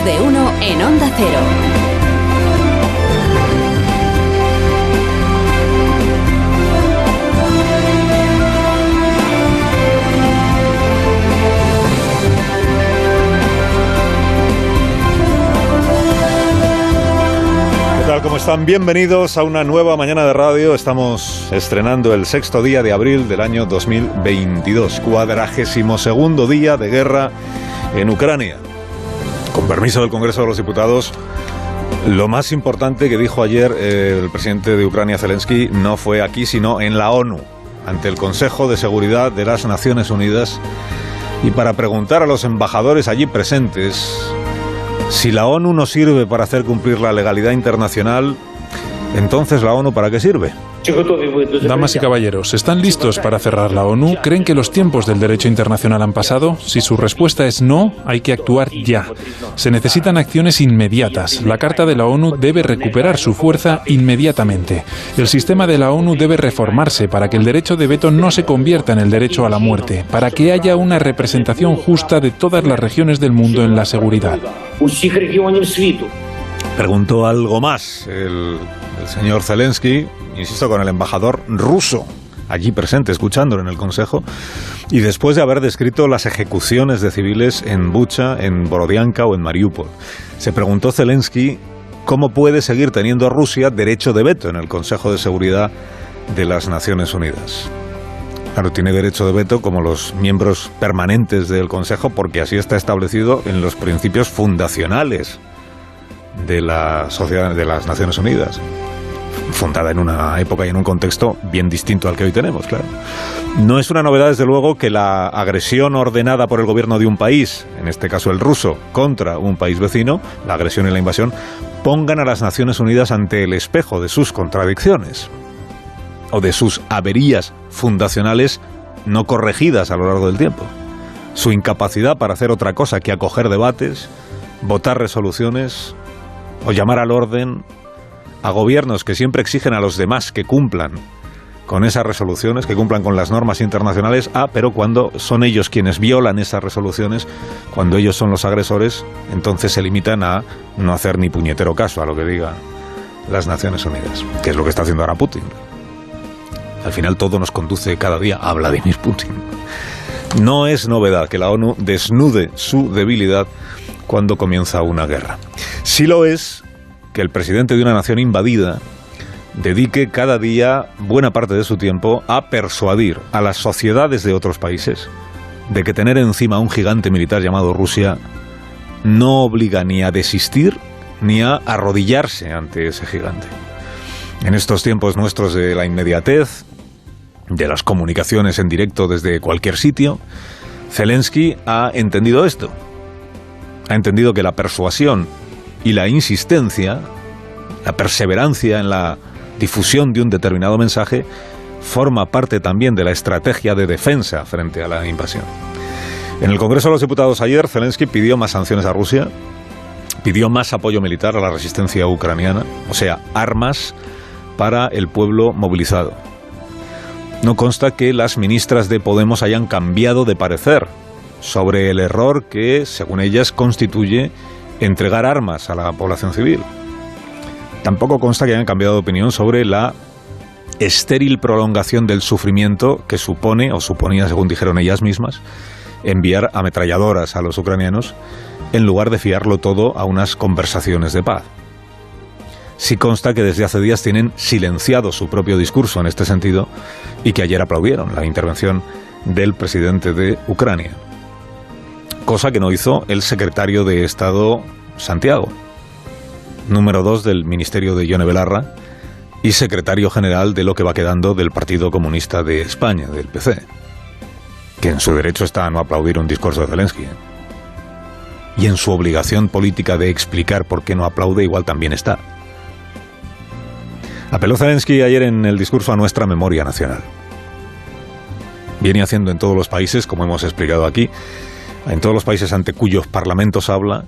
Más de uno en Onda Cero. ¿Cómo están? Bienvenidos a una nueva mañana de radio. Estamos estrenando el 6º día de abril del año 2022, 42º día de guerra en Ucrania. Con permiso del Congreso de los Diputados, lo más importante que dijo ayer el presidente de Ucrania, Zelensky, no fue aquí, sino en la ONU, ante el Consejo de Seguridad de las Naciones Unidas, y para preguntar a los embajadores allí presentes: si la ONU no sirve para hacer cumplir la legalidad internacional, entonces ¿la ONU para qué sirve? Damas y caballeros, ¿están listos para cerrar la ONU? ¿Creen que los tiempos del derecho internacional han pasado? Si su respuesta es no, hay que actuar ya. Se necesitan acciones inmediatas. La Carta de la ONU debe recuperar su fuerza inmediatamente. El sistema de la ONU debe reformarse para que el derecho de veto no se convierta en el derecho a la muerte, para que haya una representación justa de todas las regiones del mundo en la seguridad. Preguntó algo más el señor Zelensky, insisto, con el embajador ruso allí presente, escuchándolo en el Consejo, y después de haber descrito las ejecuciones de civiles en Bucha, en Borodianka o en Mariupol. Se preguntó Zelensky cómo puede seguir teniendo Rusia derecho de veto en el Consejo de Seguridad de las Naciones Unidas. Claro, tiene derecho de veto como los miembros permanentes del Consejo, porque así está establecido en los principios fundacionales de la sociedad de las Naciones Unidas, fundada en una época y en un contexto bien distinto al que hoy tenemos, claro. No es una novedad, desde luego, que la agresión ordenada por el gobierno de un país, en este caso el ruso, contra un país vecino, la agresión y la invasión, pongan a las Naciones Unidas ante el espejo de sus contradicciones o de sus averías fundacionales no corregidas a lo largo del tiempo. Su incapacidad para hacer otra cosa que acoger debates, votar resoluciones o llamar al orden a gobiernos que siempre exigen a los demás que cumplan con esas resoluciones, que cumplan con las normas internacionales, pero cuando son ellos quienes violan esas resoluciones, cuando ellos son los agresores, entonces se limitan a no hacer ni puñetero caso a lo que digan las Naciones Unidas, que es lo que está haciendo ahora Putin. Al final todo nos conduce cada día a Vladimir Putin. No es novedad que la ONU desnude su debilidad cuando comienza una guerra. Sí lo es que el presidente de una nación invadida dedique cada día buena parte de su tiempo a persuadir a las sociedades de otros países de que tener encima un gigante militar llamado Rusia no obliga ni a desistir ni a arrodillarse ante ese gigante. En estos tiempos nuestros de la inmediatez, de las comunicaciones en directo desde cualquier sitio, Zelensky ha entendido esto. Ha entendido que la persuasión y la insistencia, la perseverancia en la difusión de un determinado mensaje, forma parte también de la estrategia de defensa frente a la invasión. En el Congreso de los Diputados ayer, Zelensky pidió más sanciones a Rusia, pidió más apoyo militar a la resistencia ucraniana, o sea, armas para el pueblo movilizado. No consta que las ministras de Podemos hayan cambiado de parecer sobre el error que, según ellas, constituye entregar armas a la población civil. Tampoco consta que hayan cambiado de opinión sobre la estéril prolongación del sufrimiento que supone, o suponía, según dijeron ellas mismas, enviar ametralladoras a los ucranianos en lugar de fiarlo todo a unas conversaciones de paz. Sí consta que desde hace días tienen silenciado su propio discurso en este sentido y que ayer aplaudieron la intervención del presidente de Ucrania, cosa que no hizo el secretario de Estado Santiago, número 2 del ministerio de Yone Belarra y secretario general de lo que va quedando del Partido Comunista de España, del PC, que en su derecho está a no aplaudir un discurso de Zelensky, y en su obligación política de explicar por qué no aplaude igual también está. Apeló Zelensky ayer en el discurso a nuestra memoria nacional. Viene haciendo en todos los países, como hemos explicado aquí, en todos los países ante cuyos parlamentos habla,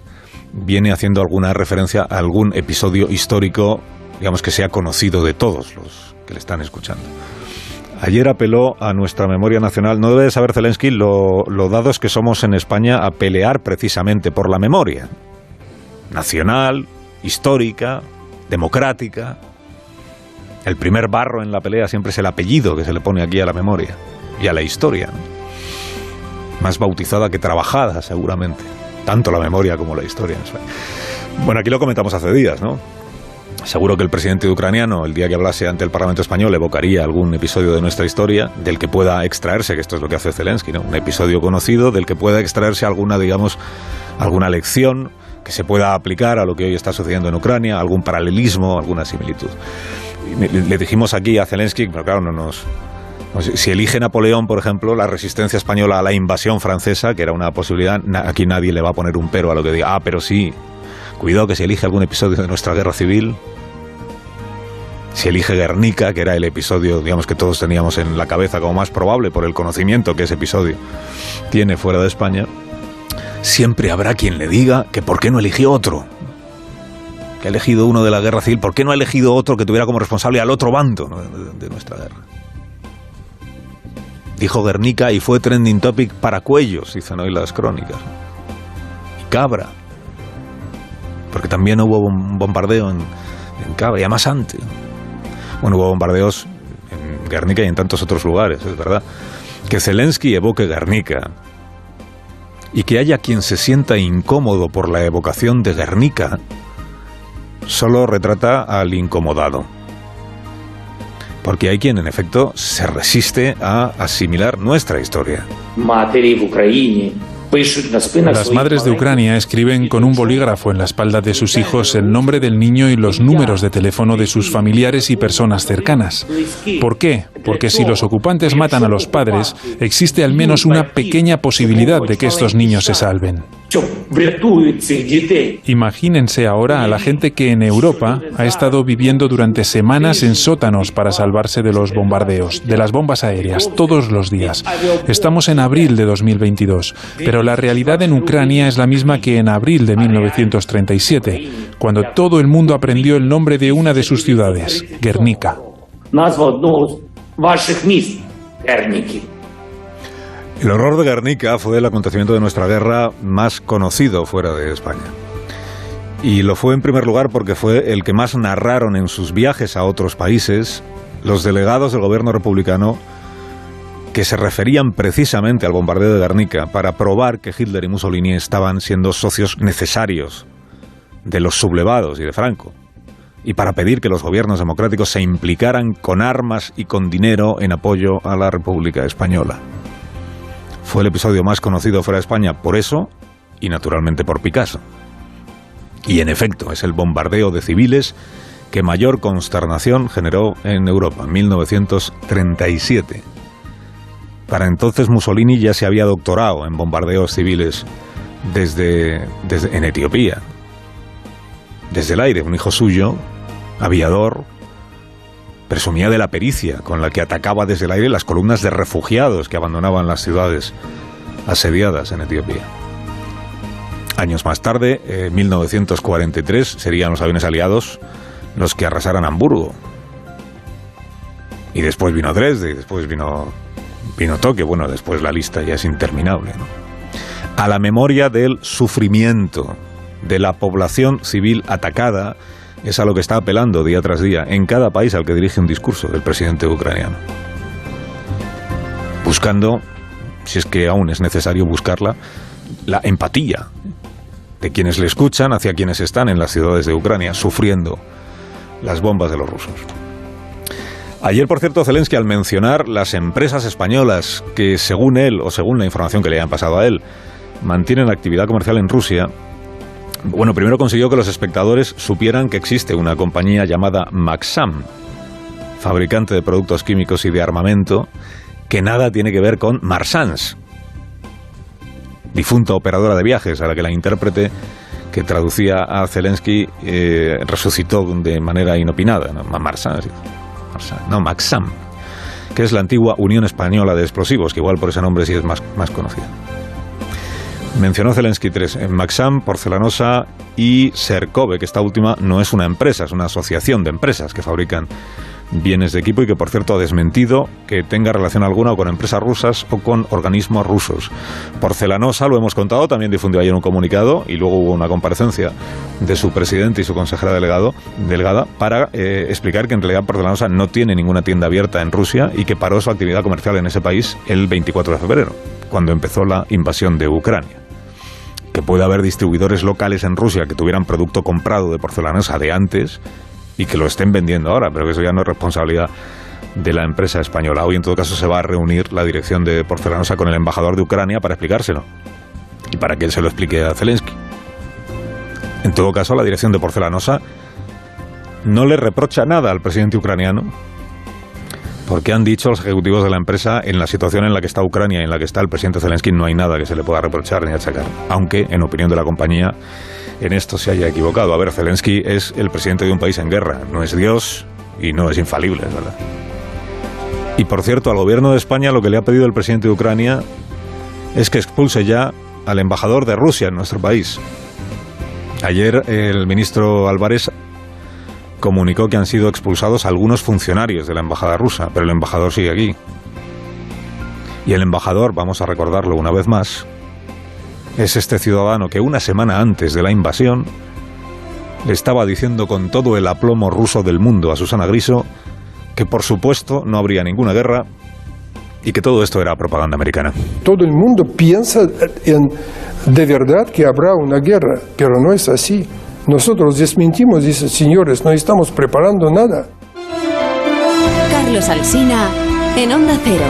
viene haciendo alguna referencia a algún episodio histórico, digamos, que sea conocido de todos los que le están escuchando. Ayer apeló a nuestra memoria nacional. No debe de saber Zelensky lo dados que somos en España a pelear precisamente por la memoria. nacional, histórica, democrática. El primer barro en la pelea siempre es el apellido que se le pone aquí a la memoria y a la historia, ¿no? Más bautizada que trabajada, seguramente. Tanto la memoria como la historia. Bueno, aquí lo comentamos hace días, ¿no? Seguro que el presidente ucraniano, el día que hablase ante el Parlamento español, evocaría algún episodio de nuestra historia del que pueda extraerse, que esto es lo que hace Zelensky, ¿no? Un episodio conocido del que pueda extraerse alguna, digamos, alguna lección que se pueda aplicar a lo que hoy está sucediendo en Ucrania, algún paralelismo, alguna similitud. Le dijimos aquí a Zelensky, pero claro, si elige Napoleón, por ejemplo, la resistencia española a la invasión francesa, que era una posibilidad, aquí nadie le va a poner un pero a lo que diga. Pero sí, cuidado que si elige algún episodio de nuestra guerra civil, si elige Guernica, que era el episodio, digamos, que todos teníamos en la cabeza como más probable por el conocimiento que ese episodio tiene fuera de España, siempre habrá quien le diga que por qué no eligió otro. Que ha elegido uno de la guerra civil, ¿por qué no ha elegido otro que tuviera como responsable al otro bando, ¿no?, de nuestra guerra? Dijo Guernica y fue trending topic para Cuellos, dicen hoy las crónicas. Y Cabra. Porque también hubo un bombardeo en Cabra, y además antes. Bueno, hubo bombardeos en Guernica y en tantos otros lugares, es verdad. Que Zelensky evoque Guernica y que haya quien se sienta incómodo por la evocación de Guernica solo retrata al incomodado. Porque hay quien, en efecto, se resiste a asimilar nuestra historia. Las madres de Ucrania escriben con un bolígrafo en la espalda de sus hijos el nombre del niño y los números de teléfono de sus familiares y personas cercanas. ¿Por qué? Porque si los ocupantes matan a los padres, existe al menos una pequeña posibilidad de que estos niños se salven. Imagínense ahora a la gente que en Europa ha estado viviendo durante semanas en sótanos para salvarse de los bombardeos, de las bombas aéreas, todos los días. Estamos en abril de 2022, pero la realidad en Ucrania es la misma que en abril de 1937, cuando todo el mundo aprendió el nombre de una de sus ciudades, Guernica. El horror de Guernica fue el acontecimiento de nuestra guerra más conocido fuera de España. Y lo fue en primer lugar porque fue el que más narraron en sus viajes a otros países los delegados del gobierno republicano que se referían precisamente al bombardeo de Guernica para probar que Hitler y Mussolini estaban siendo socios necesarios de los sublevados y de Franco, y para pedir que los gobiernos democráticos se implicaran con armas y con dinero en apoyo a la República Española. Fue el episodio más conocido fuera de España por eso y naturalmente por Picasso. Y en efecto, es el bombardeo de civiles que mayor consternación generó en Europa, en 1937. Para entonces Mussolini ya se había doctorado en bombardeos civiles desde en Etiopía, desde el aire. Un hijo suyo, aviador, presumía de la pericia con la que atacaba desde el aire las columnas de refugiados que abandonaban las ciudades asediadas en Etiopía. Años más tarde, en 1943, serían los aviones aliados los que arrasaran Hamburgo. Y después vino Dresde, y después vino Tokio. Bueno, después la lista ya es interminable, ¿no? A la memoria del sufrimiento de la población civil atacada es a lo que está apelando día tras día en cada país al que dirige un discurso el presidente ucraniano. Buscando, si es que aún es necesario buscarla, la empatía de quienes le escuchan hacia quienes están en las ciudades de Ucrania sufriendo las bombas de los rusos. Ayer, por cierto, Zelensky, al mencionar las empresas españolas que, según él, o según la información que le hayan pasado a él, mantienen actividad comercial en Rusia, bueno, primero consiguió que los espectadores supieran que existe una compañía llamada Maxam, fabricante de productos químicos y de armamento, que nada tiene que ver con Marsans, difunta operadora de viajes, a la que la intérprete que traducía a Zelensky resucitó de manera inopinada, ¿no? Maxam, que es la antigua Unión Española de Explosivos, que igual por ese nombre sí es más conocida. Mencionó Zelensky tres: Maxam, Porcelanosa y Serkove, que esta última no es una empresa, es una asociación de empresas que fabrican bienes de equipo y que, por cierto, ha desmentido que tenga relación alguna con empresas rusas o con organismos rusos. Porcelanosa, lo hemos contado, también difundió ayer un comunicado y luego hubo una comparecencia de su presidente y su consejera delegada para explicar que en realidad Porcelanosa no tiene ninguna tienda abierta en Rusia y que paró su actividad comercial en ese país el 24 de febrero, cuando empezó la invasión de Ucrania. Que puede haber distribuidores locales en Rusia que tuvieran producto comprado de Porcelanosa de antes y que lo estén vendiendo ahora, pero que eso ya no es responsabilidad de la empresa española. Hoy, en todo caso, se va a reunir la dirección de Porcelanosa con el embajador de Ucrania para explicárselo y para que él se lo explique a Zelensky. En todo caso, la dirección de Porcelanosa no le reprocha nada al presidente ucraniano, porque han dicho los ejecutivos de la empresa, en la situación en la que está Ucrania y en la que está el presidente Zelensky, no hay nada que se le pueda reprochar ni achacar, aunque, en opinión de la compañía, en esto se haya equivocado. A ver, Zelensky es el presidente de un país en guerra, no es Dios y no es infalible, ¿verdad? Y, por cierto, al gobierno de España lo que le ha pedido el presidente de Ucrania es que expulse ya al embajador de Rusia en nuestro país. Ayer el ministro Álvarez comunicó que han sido expulsados algunos funcionarios de la embajada rusa, pero el embajador sigue aquí. Y el embajador, vamos a recordarlo una vez más, es este ciudadano que una semana antes de la invasión le estaba diciendo con todo el aplomo ruso del mundo a Susana Griso que por supuesto no habría ninguna guerra y que todo esto era propaganda americana. Todo el mundo piensa de verdad que habrá una guerra, pero no es así. Nosotros desmentimos, dicen, señores, no estamos preparando nada. Carlos Alsina, en Onda Cero.